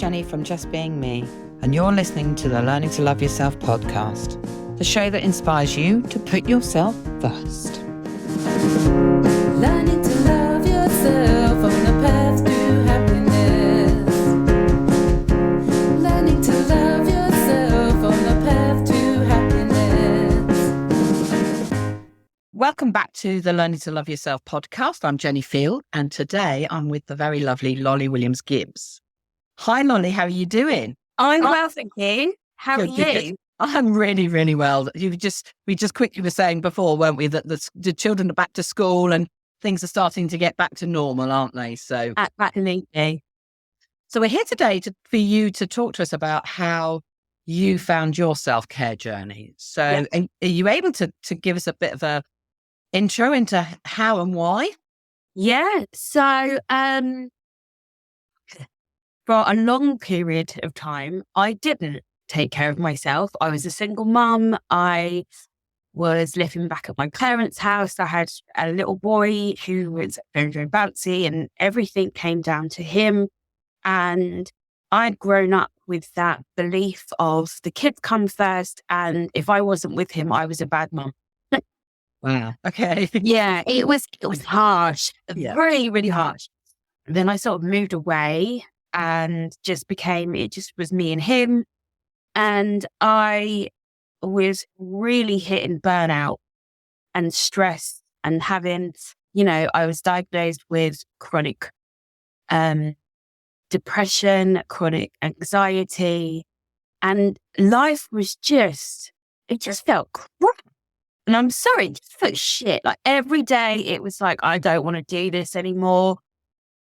Jenny from Just Being Me, and you're listening to the Learning to Love Yourself podcast, the show that inspires you to put yourself first. Learning to love yourself on the path to happiness. Learning to love yourself on the path to happiness. Welcome back to the Learning to Love Yourself podcast. I'm Jenny Field, and today I'm with the very lovely Lolly Williams-Gibbs. Hi, Lolly. How are you doing? I'm well, thank you. How are you? I'm really, really well. We just quickly were saying before, weren't we, that the children are back to school and things are starting to get back to normal, aren't they? So Absolutely. So we're here today for you to talk to us about how you found your self-care journey. So are you able to give us a bit of a intro into how and why? Yeah. So, for a long period of time, I didn't take care of myself. I was a single mum. I was living back at my parents' house. I had a little boy who was very, very bouncy, and everything came down to him. And I'd grown up with that belief of the kids come first, and if I wasn't with him, I was a bad mum. Wow. Okay. Yeah, it was harsh, Yeah. really, really harsh. Then I sort of moved away and it just was me and him. And I was really hitting burnout and stress and having, I was diagnosed with chronic depression, chronic anxiety, and life was it just felt crap. And I'm sorry, it just felt shit. Like every day it was like, I don't want to do this anymore.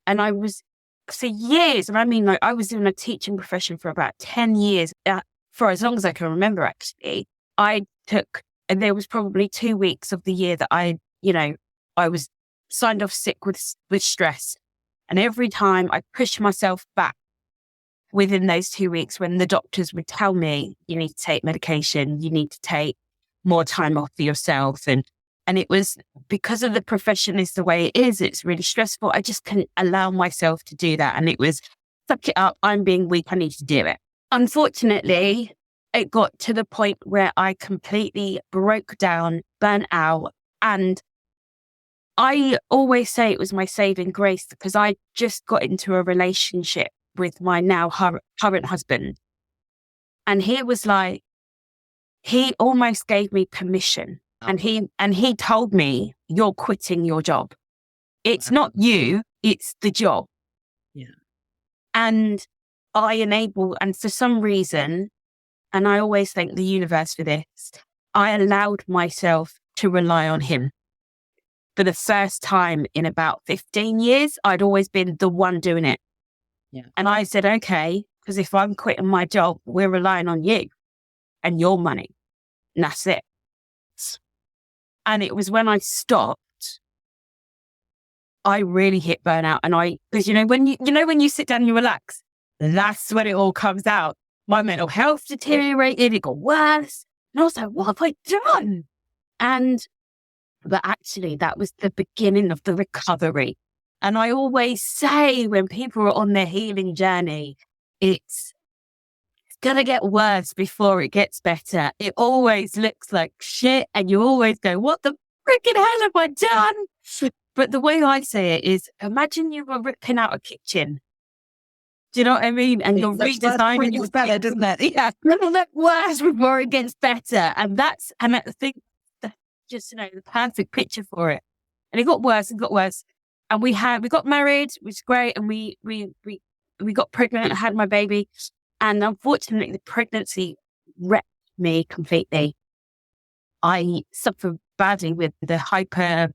And I was for years, and I mean, like I was in a teaching profession for about 10 years, for as long as I can remember, actually. And there was probably 2 weeks of the year that I was signed off sick with stress. And every time I pushed myself back within those 2 weeks when the doctors would tell me, you need to take medication, you need to take more time off for yourself. And it was because of the profession is the way it is. It's really stressful. I just couldn't allow myself to do that. And it was, suck it up. I'm being weak. I need to do it. Unfortunately, it got to the point where I completely broke down, burnt out. And I always say it was my saving grace because I just got into a relationship with my now current husband. And he was like, he almost gave me permission. And he told me, you're quitting your job. It's not you, it's the job. Yeah. And and for some reason, and I always thank the universe for this, I allowed myself to rely on him. For the first time in about 15 years, I'd always been the one doing it. Yeah. And I said, okay, because if I'm quitting my job, we're relying on you and your money. And that's it. And it was when I stopped, I really hit burnout. And because when you sit down and you relax, that's when it all comes out. My mental health deteriorated, it got worse. And I was like, what have I done? But actually that was the beginning of the recovery. And I always say when people are on their healing journey, it's going to get worse before it gets better. It always looks like shit. And you always go, what the freaking hell have I done? But the way I say it is, imagine you were ripping out a kitchen. Do you know what I mean? And you're redesigning your better, doesn't it? Yeah. It'll look worse before it gets better. And I think that's just, the perfect picture for it. And it got worse and got worse. And we got married, which was great. And we got pregnant. I had my baby. And unfortunately, the pregnancy wrecked me completely. I suffered badly with the hyper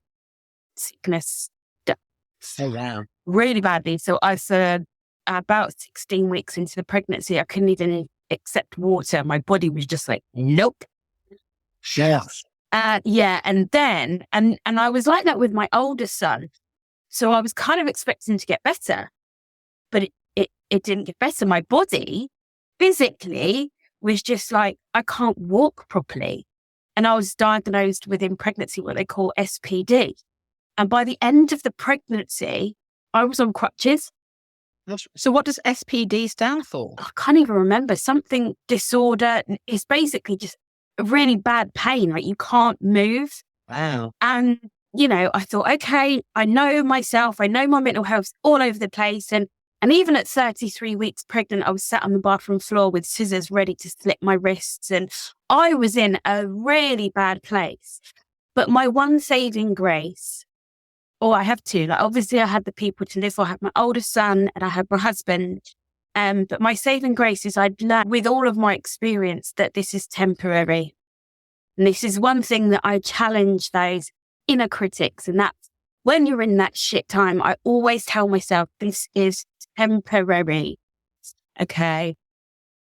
sickness. Oh, wow. Really badly. So I said about 16 weeks into the pregnancy, I couldn't even accept water. My body was just like, nope. Yes. Yeah. And then, and I was like that with my oldest son. So I was kind of expecting to get better, but it didn't get better. My body physically was just like, I can't walk properly. And I was diagnosed within pregnancy what they call SPD. And by the end of the pregnancy, I was on crutches. So what does SPD stand for? I can't even remember. Something disorder. It's basically just a really bad pain. Like you can't move. Wow. And, I thought, okay, I know myself. I know my mental health's all over the place. And even at 33 weeks pregnant, I was sat on the bathroom floor with scissors ready to slit my wrists. And I was in a really bad place. But my one saving grace, or I have two, like obviously I had the people to live for. I had my oldest son and I had my husband. But my saving grace is I'd learned with all of my experience that this is temporary. And this is one thing that I challenge those inner critics. And that's when you're in that shit time, I always tell myself, this is temporary. Okay.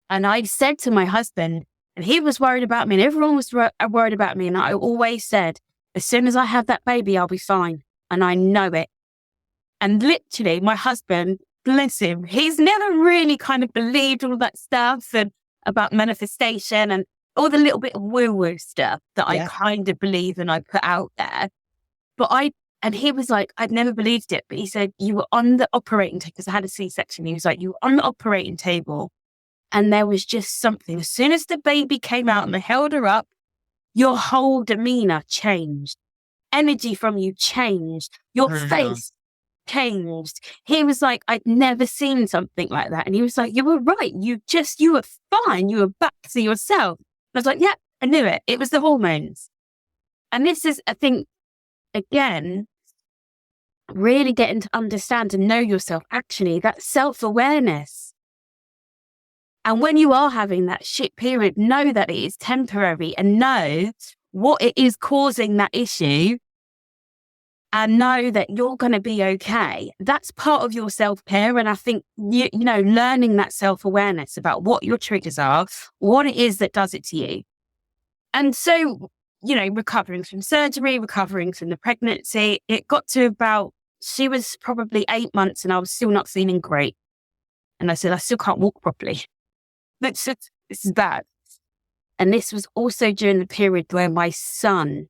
And I said to my husband, and he was worried about me and everyone was worried about me. And I always said, as soon as I have that baby, I'll be fine. And I know it. And literally my husband, bless him, he's never really kind of believed all that stuff and about manifestation and all the little bit of woo-woo stuff that I kind of believe and I put out there. And he was like, I'd never believed it. But he said, you were on the operating table, because I had a C-section. He was like, you were on the operating table and there was just something. As soon as the baby came out and I held her up, your whole demeanor changed. Energy from you changed. Your face changed. He was like, I'd never seen something like that. And he was like, you were right. You were fine. You were back to yourself. I was like, yeah, I knew it. It was the hormones. And this is, I think, again, really getting to understand and know yourself, actually, that self-awareness. And when you are having that shit period, know that it is temporary and know what it is causing that issue and know that you're going to be okay. That's part of your self-care. And I think, learning that self-awareness about what your triggers are, what it is that does it to you. And so, recovering from surgery, recovering from the pregnancy, it got to about, she was probably 8 months and I was still not feeling great. And I said, I still can't walk properly. This is bad. And this was also during the period where my son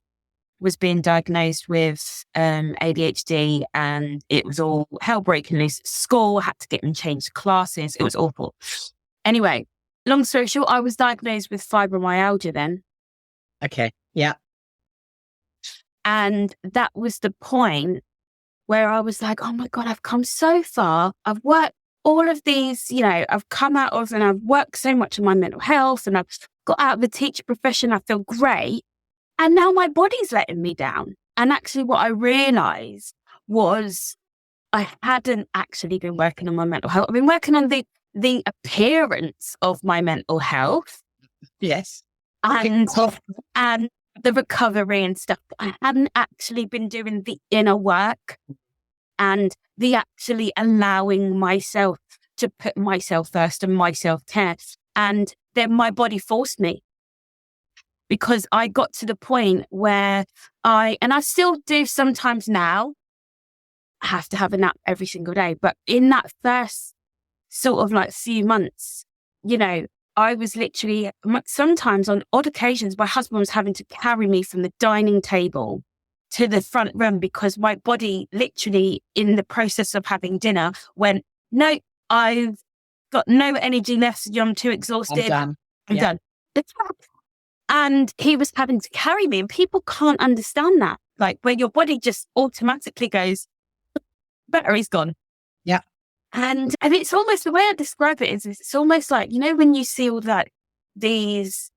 was being diagnosed with ADHD and it was all hell breaking loose at school. I had to get him changed classes. It was awful. Anyway, long story short, I was diagnosed with fibromyalgia then. Okay. Yeah. And that was the point where I was like, oh my God, I've come so far. I've worked all of these, I've come out of and I've worked so much on my mental health and I've got out of the teacher profession. I feel great. And now my body's letting me down. And actually what I realized was I hadn't actually been working on my mental health. I've been working on the appearance of my mental health. Yes. And the recovery and stuff. I hadn't actually been doing the inner work and the actually allowing myself to put myself first and my self-care. And then my body forced me. Because I got to the point where I still do sometimes now, I have to have a nap every single day. But in that first sort of like few months, I was literally, sometimes on odd occasions, my husband was having to carry me from the dining table to the front room because my body literally in the process of having dinner went, no, I've got no energy left. I'm too exhausted. I'm done. And he was having to carry me and people can't understand that. Like where your body just automatically goes, battery's gone. Yeah. And it's almost, the way I describe it is it's almost like, when you see all that, these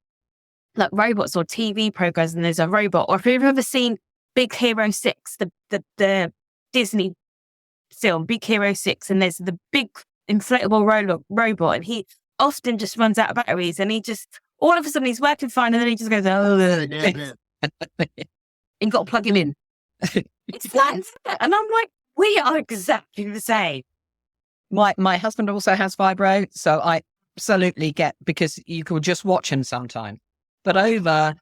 like robots or TV programs and there's a robot, or if you've ever seen Big Hero 6, the Disney film, Big Hero 6, and there's the big inflatable robot and he often just runs out of batteries and he just, all of a sudden he's working fine and then he just goes, and you got to plug him in. It's like, and I'm like, we are exactly the same. My husband also has fibro, so I absolutely get, because you could just watch him sometime. But over,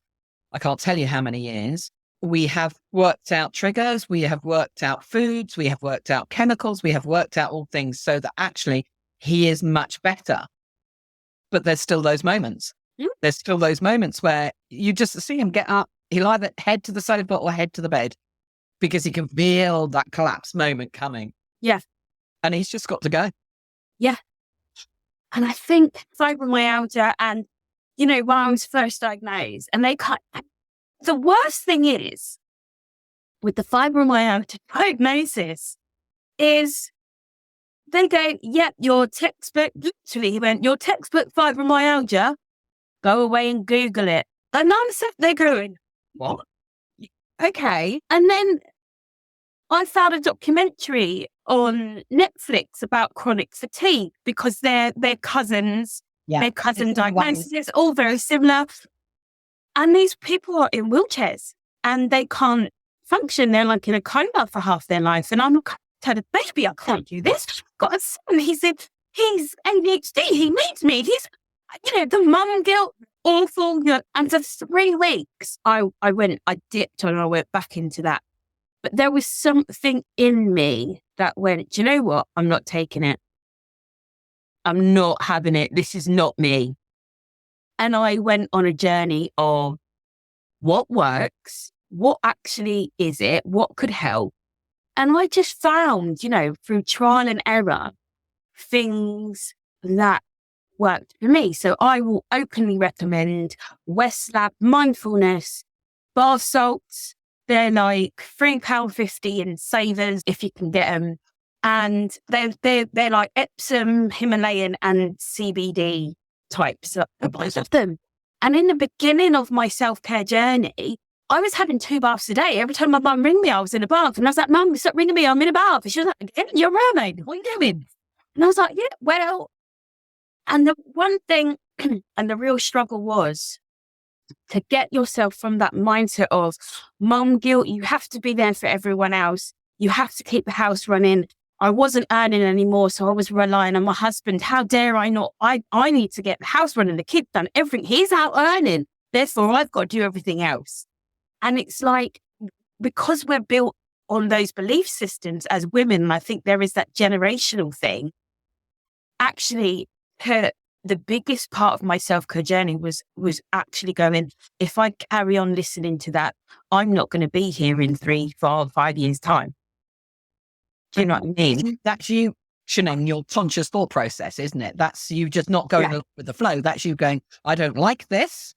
I can't tell you how many years, we have worked out triggers, we have worked out foods, we have worked out chemicals, we have worked out all things so that actually he is much better. But there's still those moments. There's still those moments where you just see him get up, he'll either head to the sofa or head to the bed because he can feel that collapse moment coming. Yeah. And he's just got to go. Yeah. And I think fibromyalgia and, when I was first diagnosed, and the worst thing is with the fibromyalgia diagnosis is they go, yep, your textbook, literally, he went, your textbook fibromyalgia, go away and Google it. And I'm sat there going, what? Okay. And then I found a documentary on Netflix about chronic fatigue because they're cousins, their cousin diagnosis. It's all very similar. And these people are in wheelchairs and they can't function. They're like in a coma for half their life. And I'm like, tell the baby, I can't do this. I've got a son. He said, he's ADHD. He needs me. He's, the mum guilt, awful. And for 3 weeks, I dipped and I went back into that. But there was something in me that went, do you know what? I'm not taking it. I'm not having it. This is not me. And I went on a journey of what works, what actually is it, what could help. And I just found, through trial and error, things that worked for me. So I will openly recommend West Lab mindfulness, bath salts. They're like £3.50 in savers if you can get them. And they're like Epsom, Himalayan and CBD types of them. And in the beginning of my self-care journey, I was having 2 baths a day. Every time my mum ringed me, I was in a bath. And I was like, Mum, stop ringing me. I'm in a bath. And she was like, you're a mermaid. What are you doing? And I was like, yeah, well. And the one thing and the real struggle was to get yourself from that mindset of mum guilt. You have to be there for everyone else. You have to keep the house running. I wasn't earning anymore, so I was relying on my husband. How dare I not? I need to get the house running, the kids done, everything. He's out earning. Therefore, I've got to do everything else. And it's like, because we're built on those belief systems as women, and I think there is that generational thing, actually, the biggest part of my self-care journey was actually going, if I carry on listening to that, I'm not going to be here in 3, 4, 5 years' time. Do you know what I mean? That's you questioning your conscious thought process, isn't it? That's you just not going along with the flow. That's you going, I don't like this.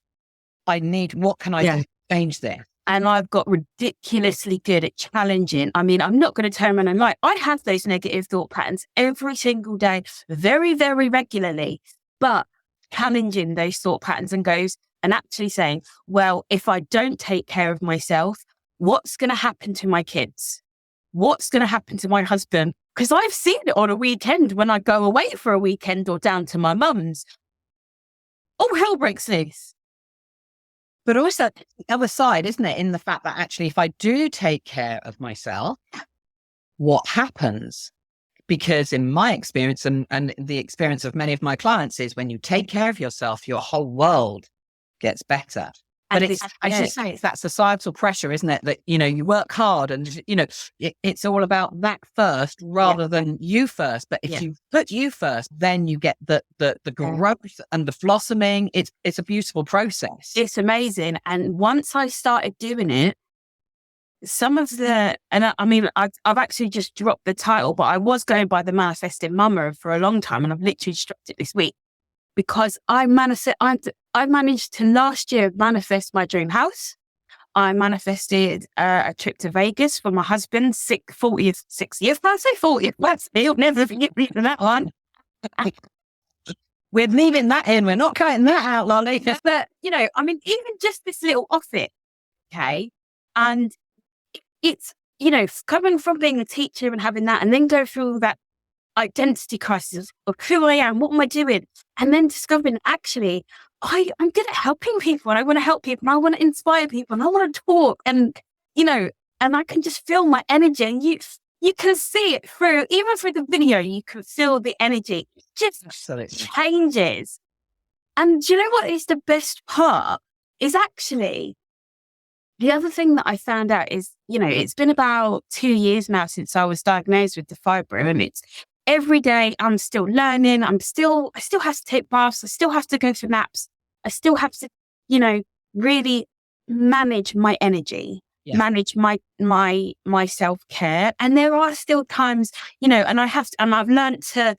What can I do to change this? And I've got ridiculously good at challenging. I mean, I'm not going to turn around and lie. I have those negative thought patterns every single day, very, very regularly, but challenging those thought patterns and actually saying, well, if I don't take care of myself, what's going to happen to my kids? What's going to happen to my husband? Because I've seen it on a weekend when I go away for a weekend or down to my mum's. All hell breaks loose. But also the other side, isn't it? In the fact that actually, if I do take care of myself, what happens? Because in my experience and the experience of many of my clients is when you take care of yourself, your whole world gets better. But I should say it's that societal pressure, isn't it? That, you work hard and, it's all about that first rather than you first. But if you put you first, then you get the growth and the blossoming. It's a beautiful process. It's amazing. And once I started doing it, I've actually just dropped the title, but I was going by the Manifesting Mama for a long time. And I've literally dropped it this week because I managed to last year manifest my dream house. I manifested a trip to Vegas for my husband's 40th birthday. 40th birthday. He'll never forget me for that one. We're leaving that in. We're not cutting that out, Lolly. But, even just this little office, okay? And it's, coming from being a teacher and having that and then go through that identity crisis of who I am, what am I doing? And then discovering actually, I'm good at helping people and I want to help people and I want to inspire people and I want to talk and, and I can just feel my energy and you can see it even through the video, you can feel the energy. It just changes. And do you know what is the best part? Is actually, the other thing that I found out is, it's been about 2 years now since I was diagnosed with the fibro, and it's every day I'm still learning. I still have to take baths. I still have to go for naps. I still have to, really manage my energy, manage my self-care. And there are still times, and I've learned to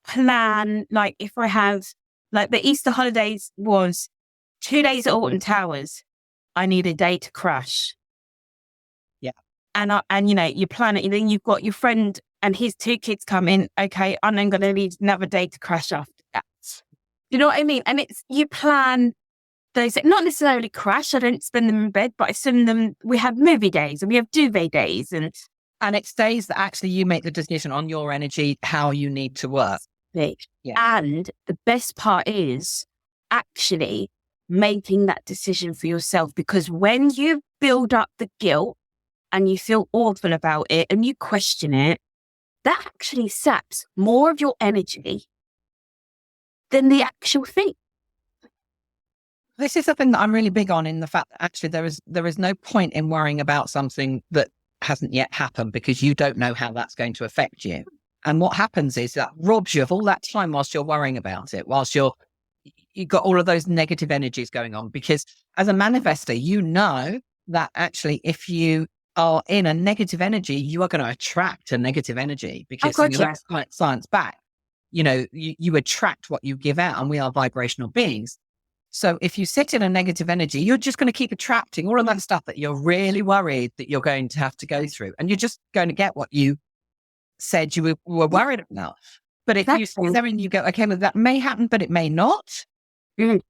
plan, like if I have, like the Easter holidays was 2 days at Alton Towers, I need a day to crash. Yeah. And you plan it, and then you've got your friend and his 2 kids come in. Okay, I'm then going to need another day to crash after that. You know what I mean? And you plan those, not necessarily crash. I don't spend them in bed, but I send them, we have movie days and we have duvet days. And it's days that actually you make the decision on your energy, how you need to work. Yeah. Yeah. And the best part is actually making that decision for yourself, because when you build up the guilt and you feel awful about it and you question it, that actually saps more of your energy than the actual thing. This is something that I'm really big on, in the fact that actually there is no point in worrying about something that hasn't yet happened, because you don't know how that's going to affect you. And what happens is that robs you of all that time whilst you're worrying about it, whilst you've got all of those negative energies going on. Because as a manifester, you know that actually if you are in a negative energy, you are going to attract a negative energy, because that's quite science back. You attract what you give out, and we are vibrational beings. So if you sit in a negative energy, you're just going to keep attracting all of that stuff that you're really worried that you're going to have to go through. And you're just going to get what you said you were worried about. But if you sit there and you go, okay, well, that may happen, but it may not, and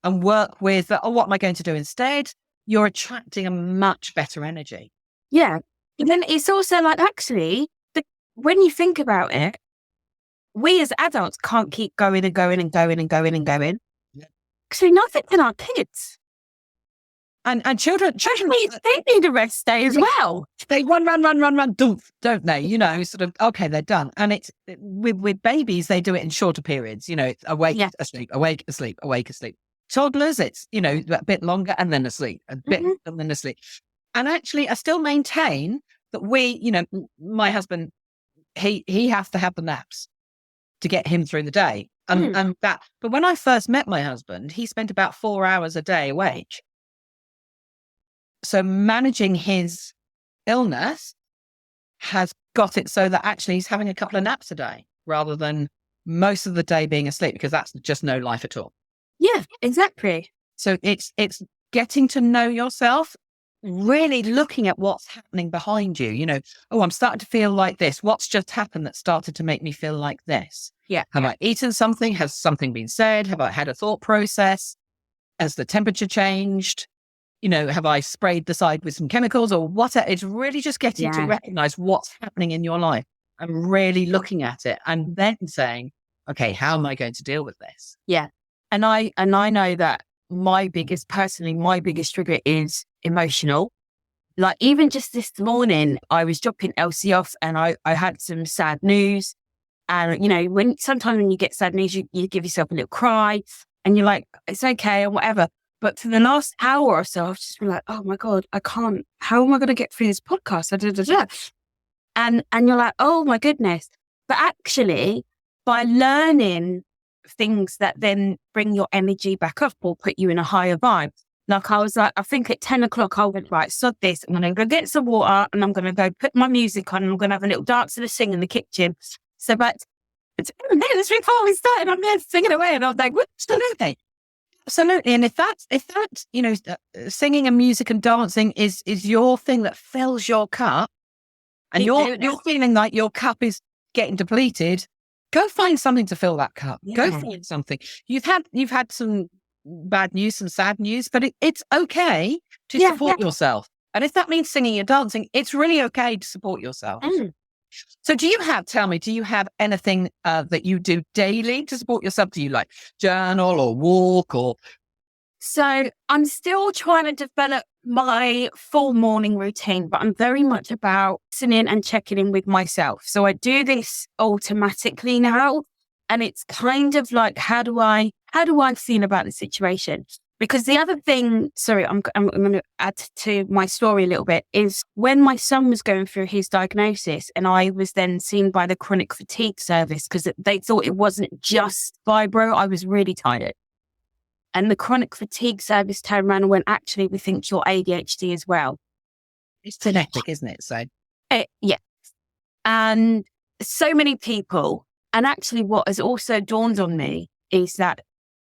work with, what am I going to do instead? You're attracting a much better energy. Yeah. And then it's also like, actually, when you think about it, we as adults can't keep going and going and going and going and going. Because we nothing in our kids. And children they need a rest day as well. They run, don't they? Sort of, okay, they're done. And it's with babies, they do it in shorter periods. It's awake, asleep, awake, asleep, awake, asleep. Toddlers, it's, a bit longer and then asleep, a bit and then asleep. And actually, I still maintain that my husband, he has to have the naps to get him through the day. But when I first met my husband, he spent about 4 hours a day awake. So managing his illness has got it so that actually he's having a couple of naps a day rather than most of the day being asleep, because that's just no life at all. Yeah, exactly. So it's getting to know yourself, really looking at what's happening behind you. I'm starting to feel like this. What's just happened that started to make me feel like this? Yeah. Have I eaten something? Has something been said? Have I had a thought process? Has the temperature changed? Have I sprayed the side with some chemicals or whatever? It's really just getting to recognize what's happening in your life and really looking at it and then saying, okay, how am I going to deal with this? Yeah. And I know that my biggest trigger is emotional. Like even just this morning, I was dropping Elsie off and I had some sad news. And, sometimes when you get sad news, you give yourself a little cry and you're like, it's okay and whatever. But for the last hour or so, I've just been like, oh my God, I can't, how am I going to get through this podcast? And you're like, oh my goodness. But actually, by learning things that then bring your energy back up or put you in a higher vibe, like I was like, I think at 10 o'clock, I went, right, sod this. I'm going to go get some water and I'm going to go put my music on and I'm going to have a little dance and a sing in the kitchen. So, but it's before we started, I'm there singing away and I was like, absolutely. And if that's, singing and music and dancing is your thing that fills your cup and you're feeling like your cup is getting depleted, go find something to fill that cup. Yeah. Go find something. You've had some bad news, some sad news, but it's okay to support yourself. And if that means singing and dancing, it's really okay to support yourself. So do you have anything that you do daily to support yourself? Do you like journal or walk or? So I'm still trying to develop my full morning routine, but I'm very much about listening and checking in with myself. So I do this automatically now. And it's kind of like, how do I feel about the situation? Because the other thing, I'm going to add to my story a little bit, is when my son was going through his diagnosis and I was then seen by the chronic fatigue service because they thought it wasn't just fibro, I was really tired. And the chronic fatigue service turned around and went, actually, we think you're ADHD as well. It's genetic, isn't it? So yeah. And so many people And actually what has also dawned on me is that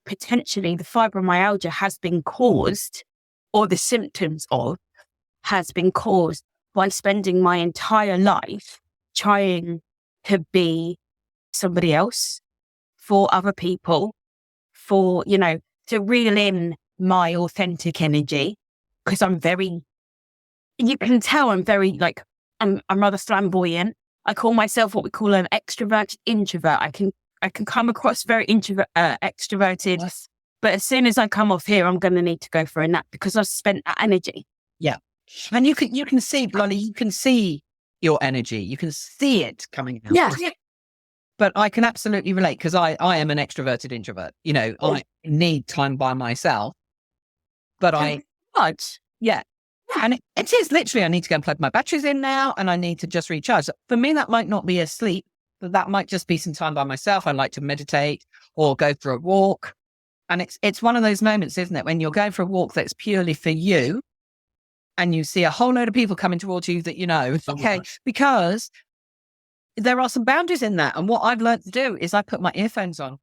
potentially the fibromyalgia has been caused, or the symptoms of has been caused by spending my entire life trying to be somebody else for other people, for, you know, to reel in my authentic energy. Because you can tell I'm very like, I'm rather flamboyant. I call myself what we call an extroverted introvert. I can come across very extroverted, Yes. but as soon as I come off here, I'm going to need to go for a nap because I've spent that energy. Yeah. And you can see, Blondie, you can see your energy. You can see it coming out. Yeah. But I can absolutely relate because I am an extroverted introvert. You know, I need time by myself, but yeah. And it is literally, I need to go and plug my batteries in now and I need to just recharge. For me, that might not be a sleep, but that might just be some time by myself. I like to meditate or go for a walk. And it's one of those moments, isn't it? When you're going for a walk that's purely for you and you see a whole load of people coming towards you that you know, okay, because there are some boundaries in that. And what I've learned to do is I put my earphones on.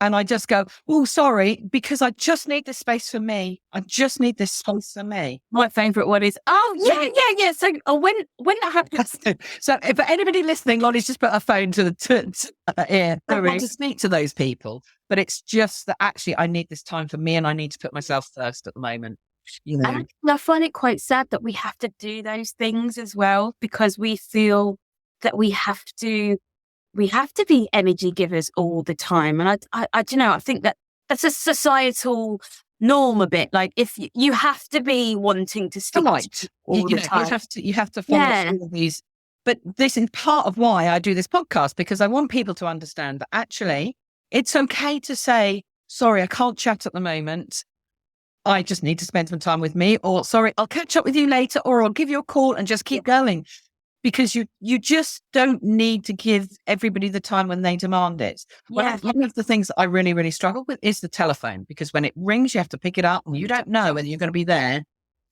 And I just go, oh, sorry, because I just need this space for me. I just need this space for me. My favourite one is, yeah. So when that happens. So if anybody listening, Lonnie's just put her phone to the ear. I want to speak to those people. But it's just that actually I need this time for me and I need to put myself first at the moment. You know? And I find it quite sad that we have to do those things as well because we feel that we have to be energy givers all the time. And I don't know, I think that that's a societal norm a bit. Like if you have to be wanting to speak all the time. You have to follow all of these. But this is part of why I do this podcast, because I want people to understand that actually it's okay to say, sorry, I can't chat at the moment. I just need to spend some time with me, or sorry, I'll catch up with you later, or I'll give you a call and just keep going. Because you just don't need to give everybody the time when they demand it. Yeah. One of the things that I really, really struggle with is the telephone, because when it rings, you have to pick it up and you don't know whether you're going to be there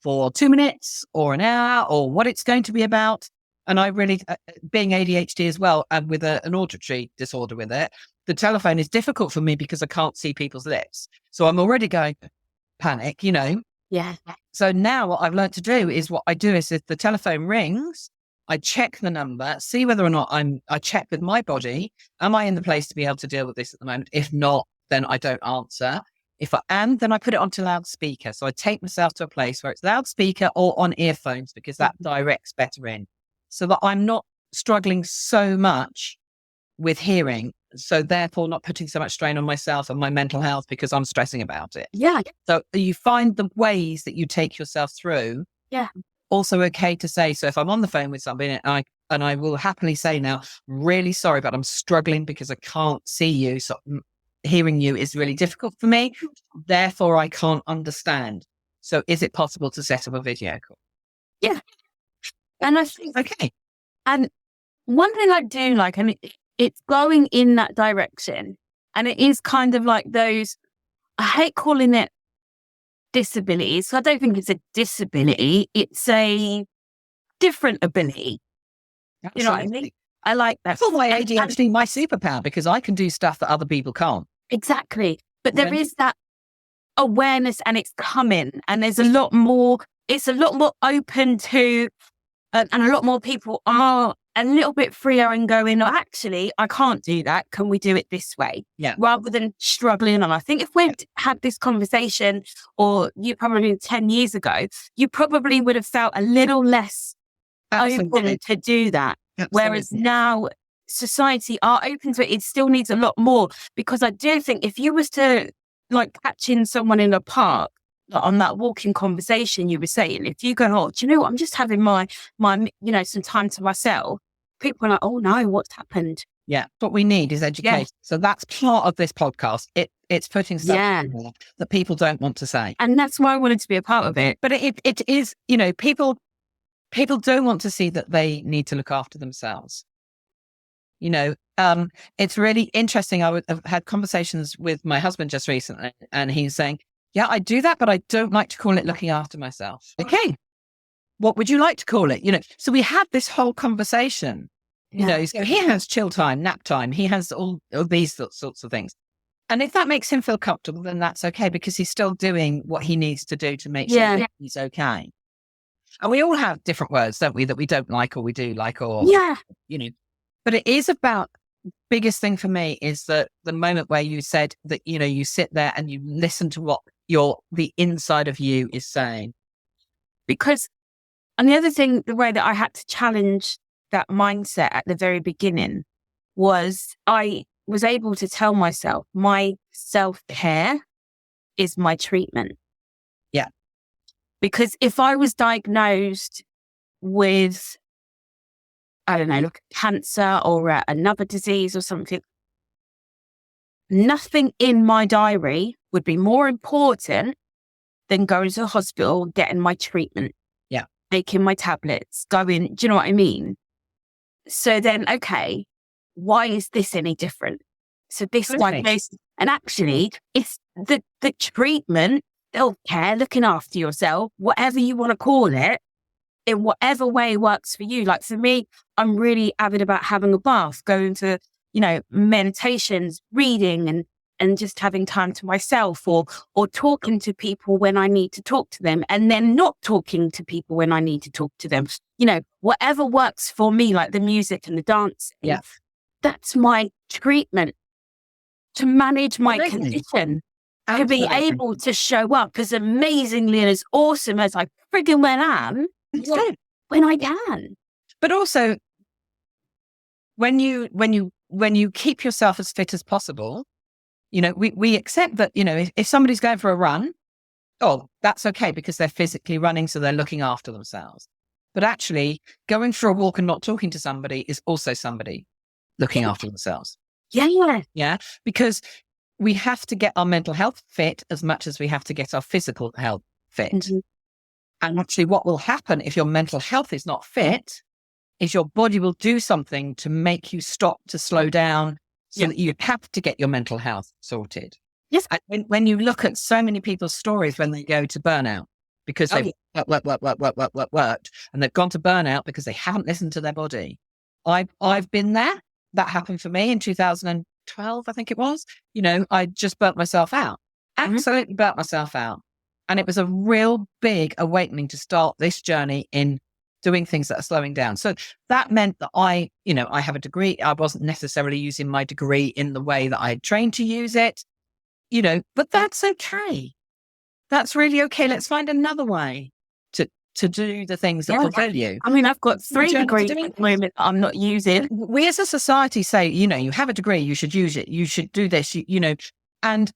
for 2 minutes or an hour or what it's going to be about. And I really, being ADHD as well, and with an auditory disorder with it, the telephone is difficult for me because I can't see people's lips. So I'm already going panic, you know. Yeah. So now what I've learned to do is if the telephone rings, I check the number, see whether or not I check with my body. Am I in the place to be able to deal with this at the moment? If not, then I don't answer. If I am, then I put it onto loudspeaker. So I take myself to a place where it's loudspeaker or on earphones, because that directs better in, so that I'm not struggling so much with hearing. So therefore not putting so much strain on myself and my mental health because I'm stressing about it. Yeah. So you find the ways that you take yourself through. Yeah. Also okay to say, so if I'm on the phone with somebody and I will happily say now, really sorry, but I'm struggling because I can't see you. So hearing you is really difficult for me. Therefore, I can't understand. So is it possible to set up a video call? Yeah. And I think, okay. And one thing I do like, and it's going in that direction. And it is kind of like those, I hate calling it disabilities. So I don't think it's a disability. It's a different ability. Absolutely. You know what I mean? I like that. For my ADHD, my superpower, because I can do stuff that other people can't. Exactly. But there is that awareness and it's coming, and there's a lot more, it's a lot more open to, and a lot more people are a little bit freer and going, oh, actually, I can't do that. Can we do it this way? Yeah. Rather than struggling on. I think if we'd had this conversation, or you probably 10 years ago, you probably would have felt a little less open to do that. Absolutely. Whereas now society are open to it. It still needs a lot more, because I do think if you was to like catch in someone in a park, like on that walking conversation you were saying, if you go, oh, do you know what? I'm just having my, some time to myself. People are like, oh no, what's happened? Yeah. What we need is education. Yeah. So that's part of this podcast. It's putting stuff that people don't want to say. And that's why I wanted to be a part of it. But it is, people don't want to see that they need to look after themselves. It's really interesting. I've had conversations with my husband just recently, and he's saying, yeah, I do that, but I don't like to call it looking after myself. Okay. What would you like to call it? So we had this whole conversation, You know, so he has chill time, nap time. He has all these sorts of things. And if that makes him feel comfortable, then that's okay, because he's still doing what he needs to do to make sure that he's okay. And we all have different words, don't we, that we don't like or we do like, or, you know, but it is about, biggest thing for me is that the moment where you said that, you know, you sit there and you listen to what the inside of you is saying. Because, and the other thing, the way that I had to challenge that mindset at the very beginning was I was able to tell myself my self-care is my treatment. Yeah. Because if I was diagnosed with, I don't know, like cancer or another disease or something, nothing in my diary would be more important than going to the hospital, getting my treatment. Yeah. Taking my tablets, going, do you know what I mean? So then, okay, why is this any different? So this one goes, and actually it's the treatment, self-care, looking after yourself, whatever you want to call it, in whatever way works for you. Like for me, I'm really avid about having a bath, going to, you know, meditations, reading and just having time to myself, or talking to people when I need to talk to them, and then not talking to people when I need to talk to them. You know, whatever works for me, like the music and the dancing. Yeah. That's my treatment to manage my condition. To be able to show up as amazingly and as awesome as I friggin' am when I can. But also, when you keep yourself as fit as possible, you know, we accept that, you know, if somebody's going for a run, that's okay, because they're physically running, so they're looking after themselves. But actually, going for a walk and not talking to somebody is also somebody looking after themselves. Yeah. Yeah. Because we have to get our mental health fit as much as we have to get our physical health fit. Mm-hmm. And actually, what will happen if your mental health is not fit is your body will do something to make you stop, to slow down, so that you have to get your mental health sorted. Yes. And when you look at so many people's stories when they go to burnout, because they've worked, and they've gone to burnout because they haven't listened to their body. I've been there. That happened for me in 2012, I think it was. You know, I just burnt myself out. Absolutely burnt myself out. And it was a real big awakening to start this journey in doing things that are slowing down. So that meant that I have a degree. I wasn't necessarily using my degree in the way that I had trained to use it, you know, but that's okay. That's really okay. Let's find another way to do the things that fulfill you. I mean, I've got 3 degrees at the moment that I'm not using. We as a society say, you know, you have a degree, you should use it. You should do this, you know, and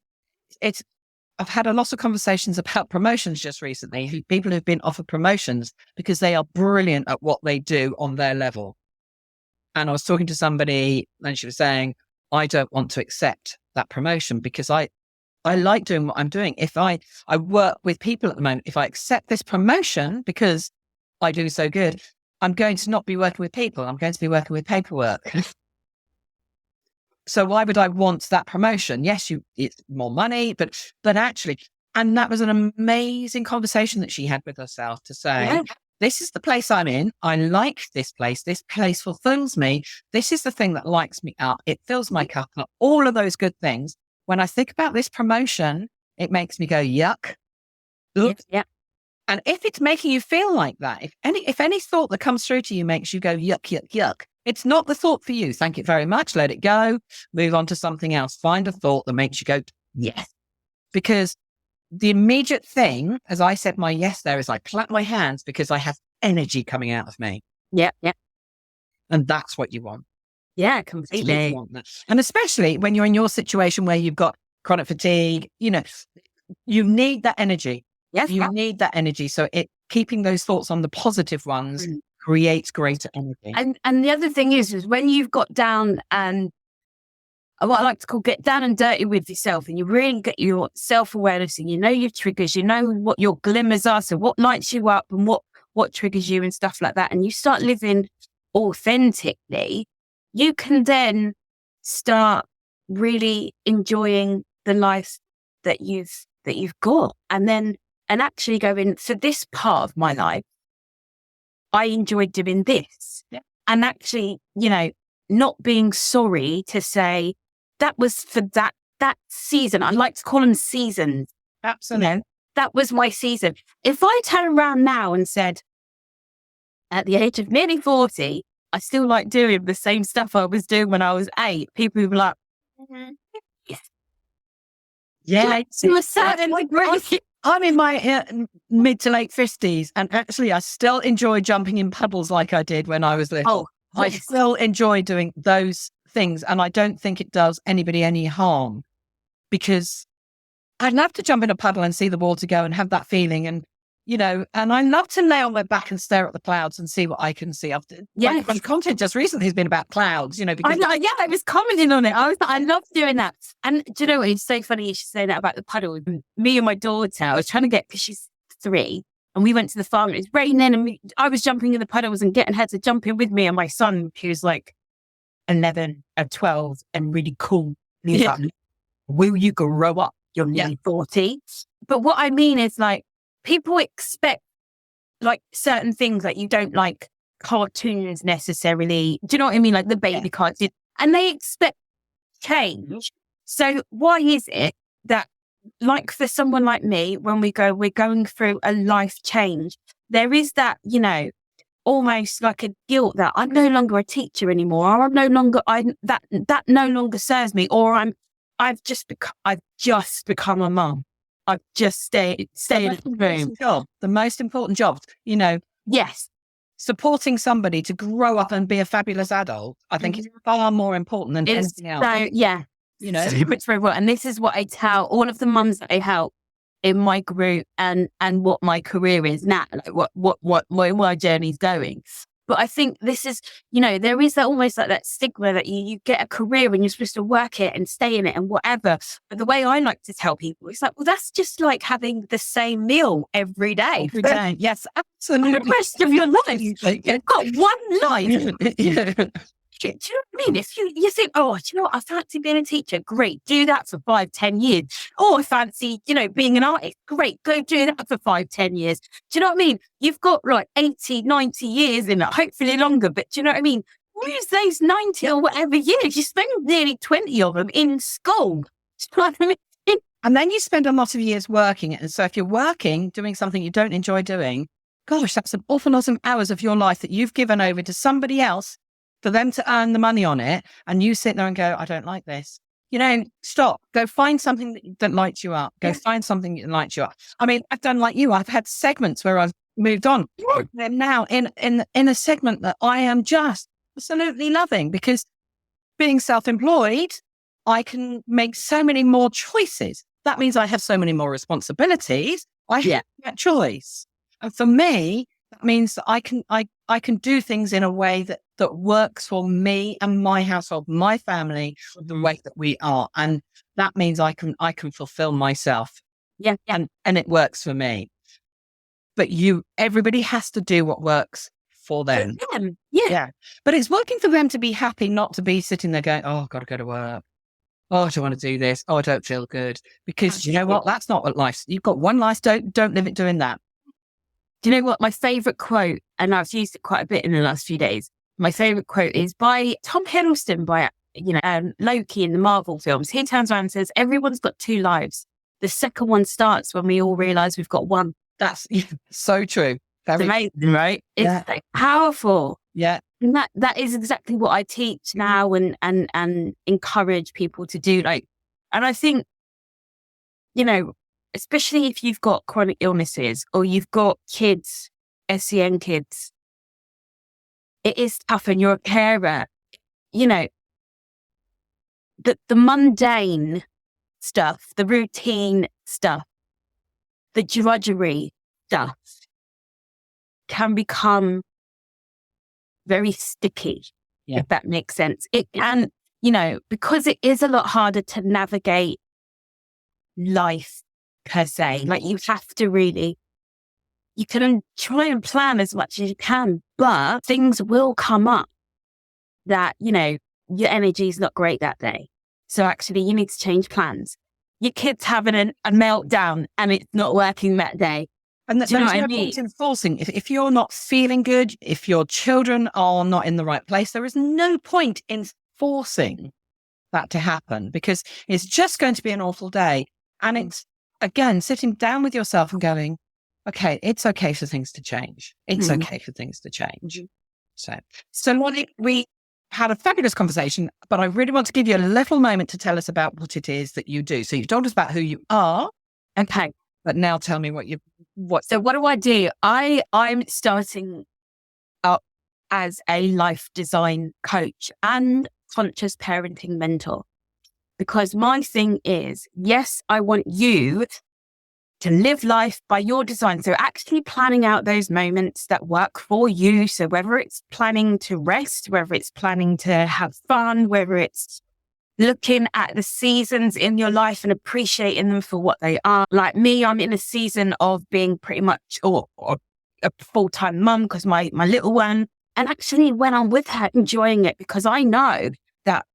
I've had a lot of conversations about promotions just recently. People who've been offered promotions because they are brilliant at what they do on their level. And I was talking to somebody and she was saying, I don't want to accept that promotion because I like doing what I'm doing. If I work with people at the moment, if I accept this promotion because I do so good, I'm going to not be working with people. I'm going to be working with paperwork. So why would I want that promotion? Yes, it's more money, but actually, and that was an amazing conversation that she had with herself to say, this is the place I'm in. I like this place. This place fulfills me. This is the thing that lights me up. It fills my cup up. All of those good things. When I think about this promotion, it makes me go, yuck. Yeah. And if it's making you feel like that, if any thought that comes through to you makes you go, yuck, yuck, yuck, it's not the thought for you. Thank you very much. Let it go. Move on to something else. Find a thought that makes you go, yes. Because the immediate thing, as I said, my yes there is I clap my hands because I have energy coming out of me. Yeah. Yeah. And that's what you want. Yeah, completely. You want that. And especially when you're in your situation where you've got chronic fatigue, you know, you need that energy. Yes. You need that energy. So keeping those thoughts on the positive ones creates greater energy. And the other thing is when you've got down and what I like to call get down and dirty with yourself, and you really get your self-awareness and you know your triggers, you know what your glimmers are, so what lights you up and what triggers you and stuff like that, and you start living authentically, you can then start really enjoying the life that you've got, and actually going, for this part of my life, I enjoy doing this. Yeah. and actually, not being sorry to say that was for that season. I like to call them seasons. Absolutely. That was my season. If I turn around now and said, at the age of nearly 40, I still like doing the same stuff I was doing when I was 8, people would be like, yeah. to a certain degree. I'm in my mid to late 50s, and actually I still enjoy jumping in puddles like I did when I was little. I still enjoy doing those things, and I don't think it does anybody any harm, because I'd love to jump in a puddle and see the water go and have that feeling. And, and I love to lay on my back and stare at the clouds and see what I can see. My content just recently has been about clouds, because I was commenting on it. I love doing that. And do you know what? It's so funny you should say that about the puddle. Me and my daughter, I was trying to get, because she's 3, and we went to the farm. It was raining, and I was jumping in the puddles and getting her to jump in with me. And my son, who's like 11 or 12 and really cool, he's like, will you grow up? You're nearly 40. But what I mean is, like, people expect like certain things, like you don't like cartoons necessarily. Do you know what I mean? Like the baby cartoon, and they expect change. So why is it that, like, for someone like me, when we're going through a life change, there is that, almost like a guilt that I'm no longer a teacher anymore, or that no longer serves me, or I've just become a mum. I've just stayed in the room. The most important job, Yes. Supporting somebody to grow up and be a fabulous adult, I think is far more important than anything else. So, yeah. It's very well. And this is what I tell all of the mums that I help in my group, and what my career is now, like what my journey's going. But I think this is, there is that almost like that stigma that you get a career and you're supposed to work it and stay in it and whatever. But the way I like to tell people, it's like, well, that's just like having the same meal every day. Every day. Yes, absolutely. For the rest of your life. You've got one life. Do you know what I mean? If you think, oh, do you know what? I fancy being a teacher. Great. Do that for 5-10 years. Oh, I fancy, being an artist. Great. Go do that for 5-10 years. Do you know what I mean? You've got like 80-90 years in it, hopefully longer. But do you know what I mean? Use those 90 or whatever years. You spend nearly 20 of them in school. Do you know what I mean? And then you spend a lot of years working. And so if you're working, doing something you don't enjoy doing, gosh, that's an awful lot of hours of your life that you've given over to somebody else for them to earn the money on it, and you sit there and go, I don't like this. Stop. Go find something that lights you up. Go find something that lights you up. I mean, I've done like you. I've had segments where I've moved on. I'm now in a segment that I am just absolutely loving, because being self-employed, I can make so many more choices. That means I have so many more responsibilities. I have that choice. And for me, that means that I can do things in a way that works for me and my household, my family, the way that we are. And that means I can fulfill myself. Yeah. And it works for me. But everybody has to do what works for them. Yeah. But it's working for them to be happy, not to be sitting there going, oh, I've got to go to work. Oh, I don't want to do this. Oh, I don't feel good. Because you know what? That's not what you've got one life. Don't live it doing that. Do you know what? My favorite quote, and I've used it quite a bit in the last few days. My favorite quote is by Tom Hiddleston, by, Loki in the Marvel films. He turns around and says, everyone's got 2 lives. The second one starts when we all realize we've got one. That's so true. It's amazing, right? It's like powerful. Yeah. And that is exactly what I teach now and encourage people to do. Like, and I think, especially if you've got chronic illnesses or you've got kids, SEN kids, it is tough, and you're a carer. The mundane stuff, the routine stuff, the drudgery stuff can become very sticky, if that makes sense. It can, because it is a lot harder to navigate life per se. Like, you have to really, you can try and plan as much as you can, but things will come up that, your energy is not great that day. So actually you need to change plans. Your kid's having a meltdown and it's not working that day. And Do you know there's what I no mean? point in forcing. If you're not feeling good, if your children are not in the right place, there is no point in forcing that to happen, because it's just going to be an awful day. And it's, again, sitting down with yourself and going, okay, it's okay for things to change. It's okay for things to change. So Lonnie, we had a fabulous conversation, but I really want to give you a little moment to tell us about what it is that you do. So you've told us about who you are. Okay. But now tell me So what do I do? I'm starting up as a life design coach and conscious parenting mentor, because my thing is, yes, I want you to live life by your design. So actually planning out those moments that work for you. So whether it's planning to rest, whether it's planning to have fun, whether it's looking at the seasons in your life and appreciating them for what they are. Like me, I'm in a season of being pretty much or a full-time mum because my little one. And actually when I'm with her, enjoying it, because I know that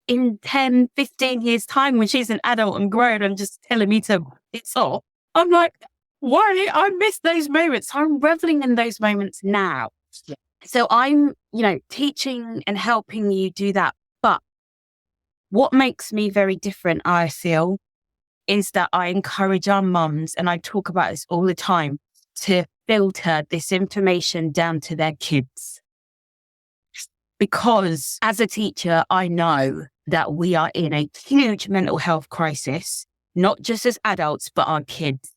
in 10, 15 years time, when she's an adult and grown and just telling me to, it's all, I'm like, why? I miss those moments. I'm reveling in those moments now. Yeah. So I'm, teaching and helping you do that. But what makes me very different, I feel, is that I encourage our mums, and I talk about this all the time, to filter this information down to their kids. Because as a teacher, I know that we are in a huge mental health crisis, not just as adults, but our kids.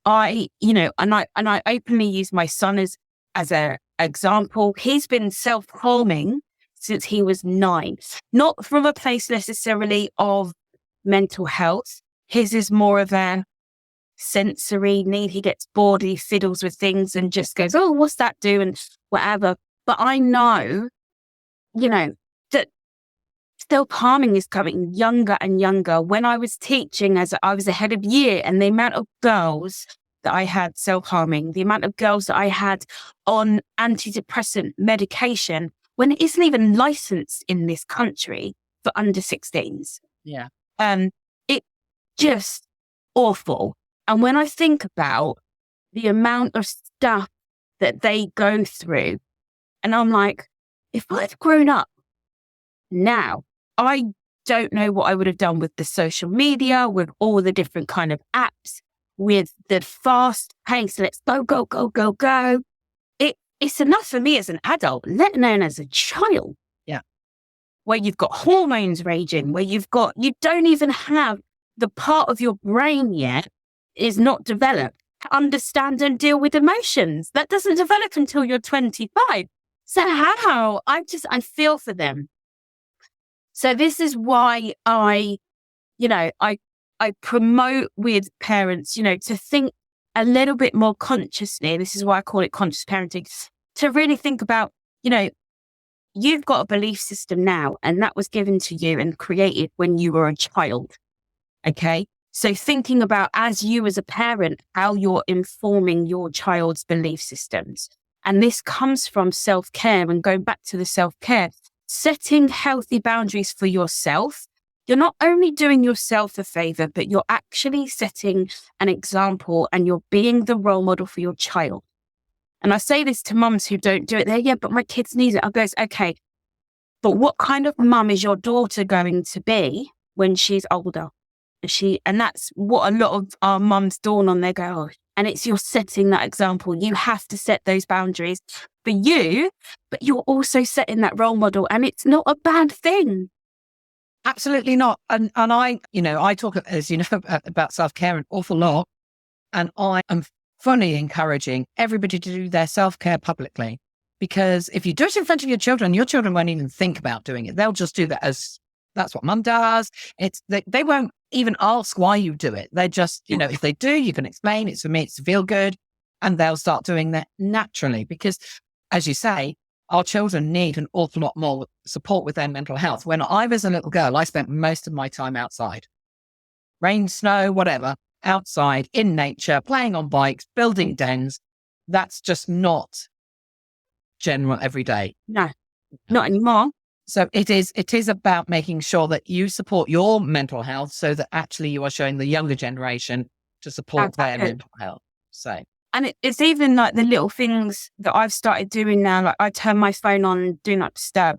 I openly use my son as an example. He's been self-harming since he was 9, not from a place necessarily of mental health. His is more of a sensory need. He gets bored, he fiddles with things and just goes, oh, what's that do? And whatever. But I know, that self-harming is coming younger and younger. When I was teaching, as I was a head of year, and the amount of girls that I had self-harming, the amount of girls that I had on antidepressant medication, when it isn't even licensed in this country for under 16s. Yeah. It just awful. And when I think about the amount of stuff that they go through, and I'm like, if I'd grown up now, I don't know what I would have done with the social media, with all the different kind of apps, with the fast pace. Let's go, go, go, go, go. It's enough for me as an adult, let alone as a child. Yeah. Where you've got hormones raging, where you don't even have the part of your brain yet is not developed to understand and deal with emotions. That doesn't develop until you're 25. So how? I feel for them. So this is why I promote with parents, to think a little bit more consciously. This is why I call it conscious parenting, to really think about, you've got a belief system now, and that was given to you and created when you were a child. Okay. So thinking about, as you as a parent, how you're informing your child's belief systems. And this comes from self-care, and going back to the self-care, setting healthy boundaries for yourself. You're not only doing yourself a favor, but you're actually setting an example, and you're being the role model for your child. And I say this to mums who don't do it. They're, yeah, but my kids need it. I goes, okay, but what kind of mum is your daughter going to be when she's older? And that's what a lot of our mums dawn on. They go, oh, and it's you're setting that example. You have to set those boundaries for you, but you're also setting that role model, and it's not a bad thing. Absolutely not. And I talk, as you know, about self-care an awful lot. And I am fully encouraging everybody to do their self-care publicly, because if you do it in front of your children won't even think about doing it. They'll just do that as that's what mum does. They won't even ask why you do it. They just, if they do, you can explain it's for me, it's to feel good. And they'll start doing that naturally, because as you say, our children need an awful lot more support with their mental health. When I was a little girl, I spent most of my time outside. Rain, snow, whatever, outside, in nature, playing on bikes, building dens. That's just not general every day. No, not anymore. So it is about making sure that you support your mental health, so that actually you are showing the younger generation to support their mental health. So And it's even like the little things that I've started doing now. Like I turn my phone on Do Not Disturb.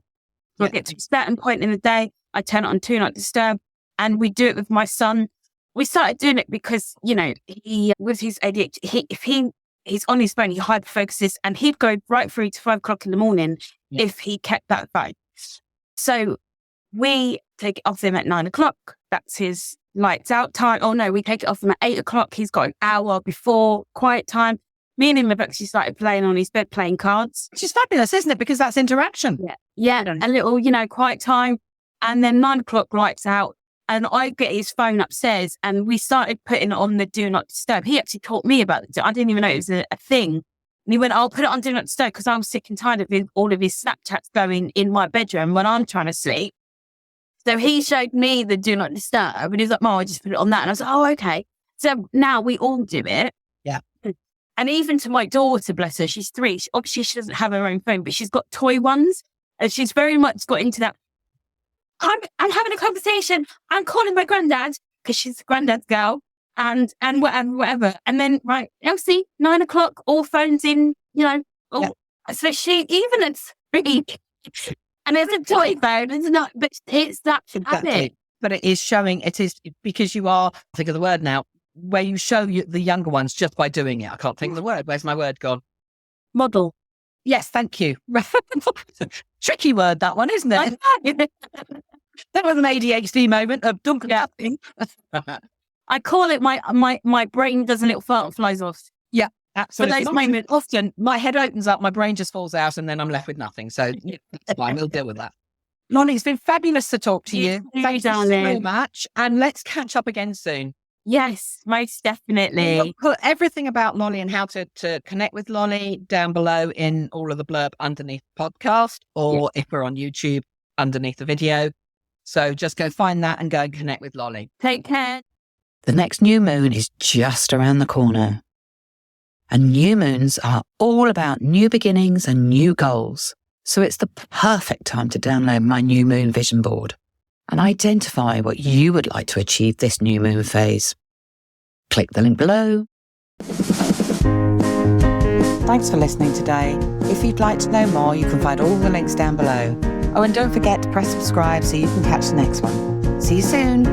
So I get to a certain point in the day, I turn it on Do Not Disturb. And we do it with my son. We started doing it because, you know, he, with his ADHD, if he's on his phone, he hyper focuses, and he'd go right through to 5 o'clock in the morning if he kept that phone. So we take it off him at 9 o'clock. That's his lights out time. Oh no, we take it off him at 8 o'clock. He's got an hour before quiet time. Me and him have actually started playing on his bed, playing cards. Which is fabulous, isn't it? Because that's interaction. Yeah. A little, you know, quiet time. And then 9 o'clock lights out. And I get his phone upstairs, and we started putting it on the Do Not Disturb. He actually taught me about it. I didn't even know it was a thing. And he went, I'll put it on Do Not Disturb because I'm sick and tired of all of his Snapchats going in my bedroom when I'm trying to sleep. So he showed me the Do Not Disturb, and he was like, Mom, I just put it on that. And I was like, oh, okay. So now we all do it. Yeah. And even to my daughter, bless her, she's 3. Obviously, she doesn't have her own phone, but she's got toy ones. And she's very much got into that. I'm having a conversation. I'm calling my granddad because she's a granddad's girl and whatever. And then, right, Elsie, 9 o'clock, all phones in, you know. So she, even at 3, and there's a toy phone, it's not, but it's that habit. But it is showing, it is because you are, I think of the word now, where you show the younger ones just by doing it. I can't think of the word. Where's my word gone? Model. Yes, thank you. Tricky word, that one, isn't it? That was an ADHD moment of dunking. I call it my brain does a little fart and flies off. Yeah, absolutely. For those moments, often my head opens up, my brain just falls out, and then I'm left with nothing. So it's fine, we'll deal with that. Lolly, it's been fabulous to talk to you. Thank you so much. And let's catch up again soon. Yes, most definitely. We'll put everything about Lolly and how to connect with Lolly down below in all of the blurb underneath the podcast, or if we're on YouTube, underneath the video. So just go find that and go and connect with Lolly. Take care. The next new moon is just around the corner. And new moons are all about new beginnings and new goals. So it's the perfect time to download my new moon vision board and identify what you would like to achieve this new moon phase. Click the link below. Thanks for listening today. If you'd like to know more, you can find all the links down below. Oh, and don't forget to press subscribe so you can catch the next one. See you soon.